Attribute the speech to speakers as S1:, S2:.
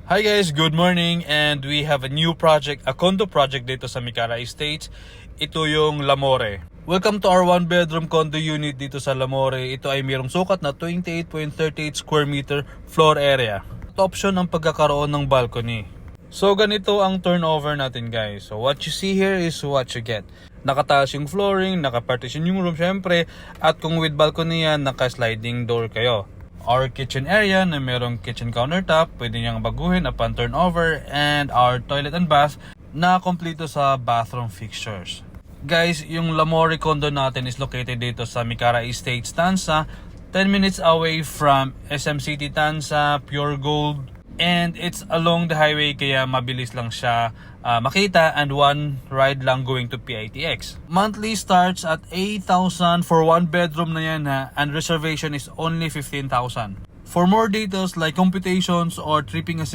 S1: Hi guys, good morning, and we have a new project, a condo project dito sa Mikara Estates. Ito yung Lamore. Welcome to our 1-bedroom condo unit dito sa Lamore. Ito ay mayroong sukat na 28.38 square meter floor area. At option ang pagkakaroon ng balcony. So ganito ang turnover natin guys. So what you see here is what you get. Nakataas yung flooring, nakapartition yung room syempre, at kung with balcony yan, naka-sliding door kayo. Our kitchen area na merong kitchen countertop, pwede niyang baguhin upon turnover, and our toilet and bath na kompleto sa bathroom fixtures. Guys, yung Lamore condo natin is located dito sa Mikara Estates, Tansa, 10 minutes away from SM City Tansa, Pure Gold, and it's along the highway kaya mabilis lang siya makita, and one ride lang going to PITX. Monthly starts at 8,000 for 1 bedroom na yan ha, and reservation is only 15,000. For more details like computations or tripping assistance,